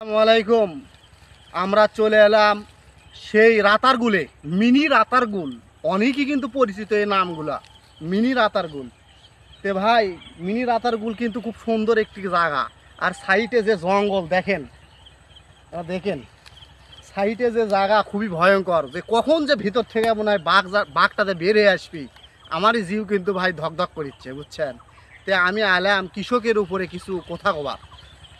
আসসালামু আলাইকুম। আমরা চলে এলাম সেই রাতারগুলে, মিনি রাতারগুল। অনেকই কিন্তু পরিচিত এই নামগুলা, মিনি রাতারগুল। তে ভাই, মিনি রাতারগুল কিন্তু খুব সুন্দর একটি জায়গা। আর সাইডে যে জঙ্গল দেখেন, দেখেন সাইডে যে জায়গা খুবই ভয়ঙ্কর, যে কখন যে ভিতর থেকে মনে হয় বাঘটাতে বেরিয়ে আসবি। আমারই জিউ কিন্তু ভাই ধকধক করিচ্ছে, বুঝছেন। তে আমি আলাম কৃষকের উপরে কিছু কথা কবার,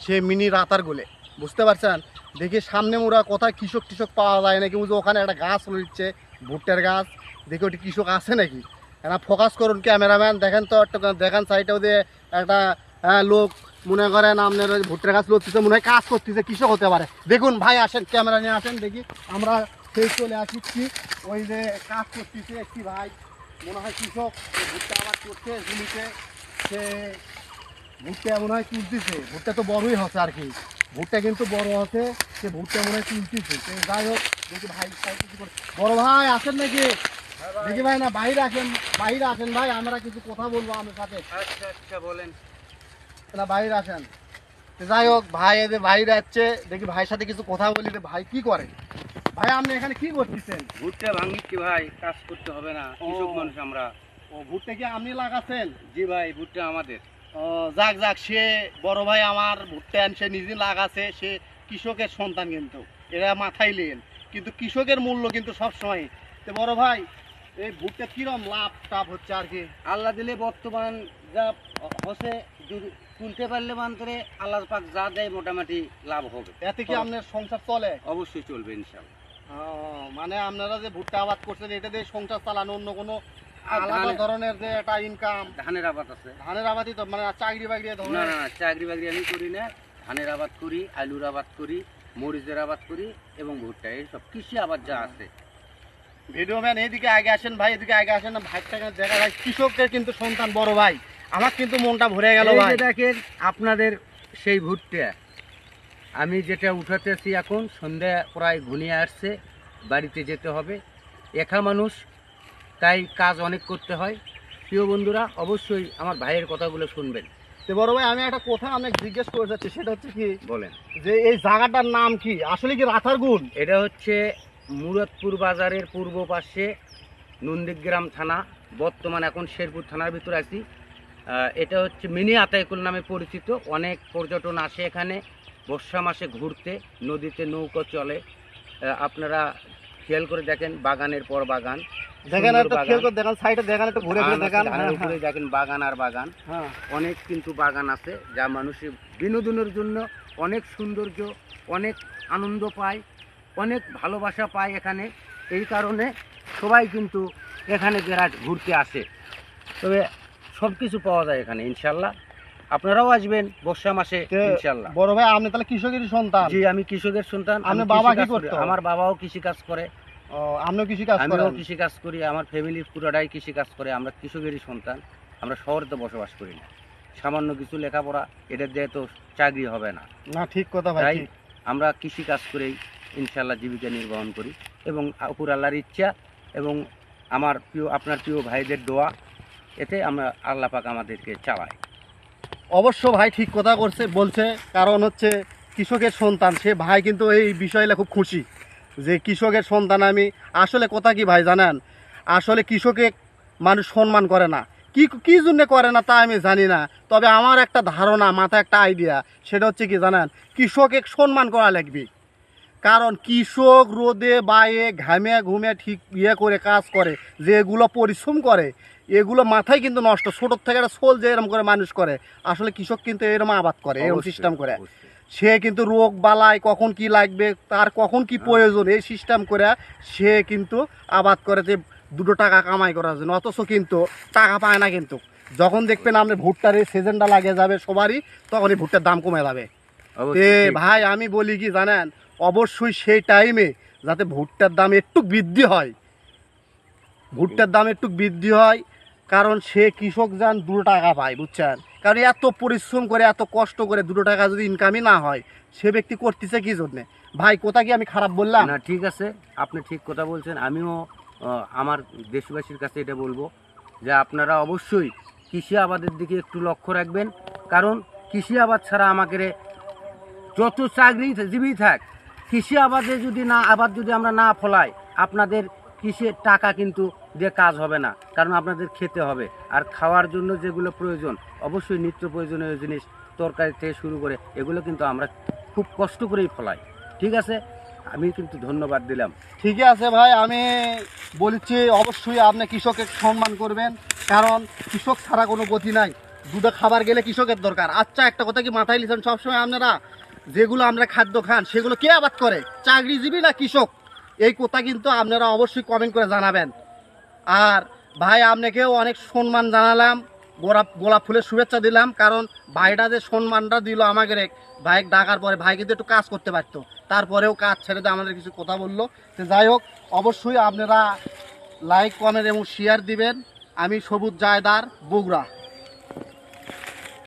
সে মিনি রাতারগুলে, বুঝতে পারছেন। দেখি সামনে মোরা কোথায় কৃষক টিষক পাওয়া যায় নাকি, বুঝো ওখানে একটা গাছ রয়েছে, ভুট্টার গাছ। দেখি ওটি কৃষক আছে নাকি। একটা ফোকাস করুন ক্যামেরাম্যান, দেখেন তো একটা, দেখেন সাইডেও দিয়ে একটা লোক মনে করেন আপনার ওই ভুট্টার গাছ লড়তেছে, মনে হয় কাজ করতেছে, কৃষক হতে পারে। দেখুন ভাই, আসেন ক্যামেরা নিয়ে আসেন, দেখি আমরা সেই চলে আসছি। ওই যে কাজ করতেছে একটি ভাই, মনে হয় কৃষক, ভুট্টা আবাদ করছে জমিতে। সে ভুট্টা মনে হয় তুলতেছে, ভুট্টা তো বড়ই হচ্ছে আর কি, ভুট্টা কিন্তু বড় হচ্ছে, সে ভুট্টা মনে হয় তুলতেছে। যাই হোক, দেখি ভাই কিছু করে। বড় ভাই আসেন নাকি? দেখি ভাই, না বাইরে আসেন, বাইরে আসেন ভাই, আমরা কিছু কথা বলবো আমার সাথে। আচ্ছা আচ্ছা বলেন। না বাইরে আসেন। যাই হোক ভাই, এদের বাইরে আসছে, দেখি ভাইয়ের সাথে কিছু কথা বলি। ভাই কি করে ভাই, আপনি এখানে কি করতেছেন? ভুট্টা ভাঙিচ্ছি ভাই, কাজ করতে হবে না, কৃষক মানুষ আমরা। ও, ভুট্টা কি আপনি লাগাচ্ছেন? জি ভাই, ভুট্টা আমাদের। ও, যাক যাক, সে বড় ভাই আমার ভুট্টা সে নিজে লাগাছে, সে কৃষকের সন্তান, কিন্তু এরা মাথায় লেন, কিন্তু কৃষকের মূল্য কিন্তু সবসময়। তো বড় ভাই, এই ভুট্টা কিরম লাভ টাভ হচ্ছে আর কি? আল্লাহ দিলে বর্তমান যা হচ্ছে, যদি তুলতে পারলে মান্তরে আল্লাহ পাক যা দেয় মোটামুটি লাভ হবে। এতে কি আপনার সংসার চলে? অবশ্যই চলবে ইনশাআল্লাহ। মানে আপনারা যে ভুট্টা আবাদ করছেন, এটা দিয়ে সংসার চালানো, অন্য কোনো আর আলাদা ধরনের যে একটা ইনকাম? ধানের আবাদ আছে। ধানের আবাদই তো, মানে চাকরি বাকরি না ধরনের? না না, চাকরি বাকরি আমি করি না। ধানের আবাদ করি, আলুর আবাদ করি, মরিচের আবাদ করি এবং ভুট্টা, এইসব কৃষি আবাদ যা আছে। ভিডিও ম্যান এদিকে আগে আসেন ভাই, এদিকে আগে আসেন না, ভাইটাকে দেখা যায় কৃষকের কিন্তু সন্তান বড় ভাই, আমার কিন্তু মনটা ভরে গেল এই ভাই। যে দেখেন আপনাদের সেই ভুট্টা আমি যেটা উঠাতেছি, এখন সন্ধ্যা প্রায় ঘনিয়ে আসছে, বাড়িতে যেতে হবে, একা মানুষ, তাই কাজ অনেক করতে হয়। প্রিয় বন্ধুরা, অবশ্যই আমার ভাইয়ের কথাগুলো শুনবেন। তো বড় ভাই, আমি একটা কথা আপনাকে জিজ্ঞেস করে যাচ্ছি, সেটা হচ্ছে কি, বলেন। যে এই জায়গাটার নাম কি আসলে, কি রাতারগুল? এটা হচ্ছে মুরাদপুর বাজারের পূর্ব পাশে, নন্দীগ্রাম থানা, বর্তমান এখন শেরপুর থানার ভিতরে আছি। এটা হচ্ছে মিনি আতাইকুল নামে পরিচিত। অনেক পর্যটন আসে এখানে বর্ষা মাসে ঘুরতে, নদীতে নৌকো চলে। আপনারা খেয়াল করে দেখেন, বাগানের পর বাগান, দেখেন একটা খেয়াল করে দেখেন, সাইডে দেখেন, একটু ঘুরে ঘুরে দেখেন, উপরে দেখেন বাগান আর বাগান। হ্যাঁ, অনেক কিন্তু বাগান আছে, যা মানুষের বিনোদনের জন্য অনেক সৌন্দর্য, অনেক আনন্দ পায়, অনেক ভালোবাসা পায় এখানে। এই কারণে সবাই কিন্তু এখানে যারা ঘুরতে আসে, তবে সব কিছু পাওয়া যায় এখানে ইনশাল্লাহ। আপনারাও আসবেন বর্ষা মাসে ইনশাল্লাহ। বড় ভাই, আপনি তাহলে কৃষকেরই সন্তান? জি, আমি কৃষকের সন্তান। আপনার বাবা কি করতো? আমার বাবাও কৃষি কাজ করে। ও, আপনিও কৃষি কাজ করেন? আমিও কৃষি কাজ করি, আমার ফ্যামিলি পুরোটাই কৃষি কাজ করে। আমরা কৃষকেরই সন্তান। আমরা শহরে তো বসবাস করি না, সামান্য কিছু লেখাপড়া, এটা দিয়ে তো চাকরি হবে না। না, ঠিক কথা ভাই, তাই আমরা কৃষি কাজ করেই ইনশাল্লাহ জীবিকা নির্বাহন করি, এবং উপর আল্লাহর ইচ্ছা এবং আমার প্রিয়, আপনার প্রিয় ভাইদের দোয়া, এতে আমরা আল্লাহ পাক আমাদেরকে চালায়। অবশ্য ভাই ঠিক কথা বলছে, কারণ হচ্ছে কৃষকের সন্তান, সে ভাই কিন্তু এই বিষয়টা খুব খুশি যে কৃষকের সন্তান আমি। আসলে কথা কি ভাই জানেন, আসলে কৃষকে মানুষ সম্মান করে না, কি জন্য করে না তা আমি জানি না, তবে আমার একটা ধারণা, মাথায় একটা আইডিয়া, সেটা হচ্ছে কি জানেন, কৃষকে সম্মান করা লাগবে। কারণ কৃষক রোদে বায়ে ঘামে ঘুমে ঠিক করে কাজ করে, যে এগুলো পরিশ্রম করে, এগুলো মাথায় কিন্তু নষ্ট। ছোটোর থেকে একটা সোল যে এরকম করে মানুষ করে, আসলে কৃষক কিন্তু এরকম আবাদ করে, এরকম সিস্টেম করে। সে কিন্তু রোগ বালাই কখন কি লাগবে, তার কখন কি প্রয়োজন, এই সিস্টেম করে সে কিন্তু আবাদ করে, যে দুটো টাকা কামাই করার জন্য। অথচ কিন্তু টাকা পায় না। কিন্তু যখন দেখবেন আপনি ভুট্টার এই সিজনটা লাগিয়ে যাবে সবারই, তখন এই ভুট্টার দাম কমে যাবে। ভাই আমি বলি কি জানেন, অবশ্যই সেই টাইমে যাতে ভুট্টার দাম একটু বৃদ্ধি হয়, ভুট্টার দাম একটু বৃদ্ধি হয়, কারণ সে কৃষক যান 2 টাকা পায়, বুঝছেন। কারণ এত পরিশ্রম করে, এত কষ্ট করে 2 টাকা যদি ইনকামই না হয়, সে ব্যক্তি করতেছে কি জন্যে? ভাই কথা কি আমি খারাপ বললাম? না, ঠিক আছে, আপনি ঠিক কথা বলছেন। আমিও আমার দেশবাসীর কাছে এটা বলবো যে আপনারা অবশ্যই কৃষি আবাদের দিকে একটু লক্ষ্য রাখবেন, কারণ কৃষি আবাদ ছাড়া আমাদের যত চাকরিজীবী থাক, কৃষি আবাদে যদি না আবাদ যদি আমরা না ফলাই, আপনাদের কৃষির টাকা কিন্তু দিয়ে কাজ হবে না, কারণ আপনাদের খেতে হবে। আর খাওয়ার জন্য যেগুলো প্রয়োজন, অবশ্যই নিত্য প্রয়োজনীয় জিনিস, তরকারি থেকে শুরু করে এগুলো কিন্তু আমরা খুব কষ্ট করেই ফলাই। ঠিক আছে, আমি কিন্তু ধন্যবাদ দিলাম। ঠিকই আছে ভাই, আমি বলছি অবশ্যই আপনি কৃষকের সম্মান করবেন, কারণ কৃষক ছাড়া কোনো গতি নাই। দুটো খাবার গেলে কৃষকের দরকার। আচ্ছা, একটা কথা কি মাথায় লিখেন সবসময় আপনারা, যেগুলো আমরা খাদ্য খান সেগুলো কে আবাদ করে, চাকরিজীবী না কৃষক? এই কথা কিন্তু আপনারা অবশ্যই কমেন্ট করে জানাবেন। আর ভাই, আপনাকেও অনেক সম্মান জানালাম, গোলাপ ফুলের শুভেচ্ছা দিলাম, কারণ ভাইটা যে সম্মানটা দিল আমাকে, ভাই ডাকার পরে ভাই কিন্তু একটু কাজ করতে পারতো, তারপরেও কাজ ছেড়ে দিয়ে আমাদের কিছু কথা বললো। তো যাই হোক, অবশ্যই আপনারা লাইক, কমেন্ট এবং শেয়ার দিবেন। আমি সবুজ জায়দার, বগুড়া।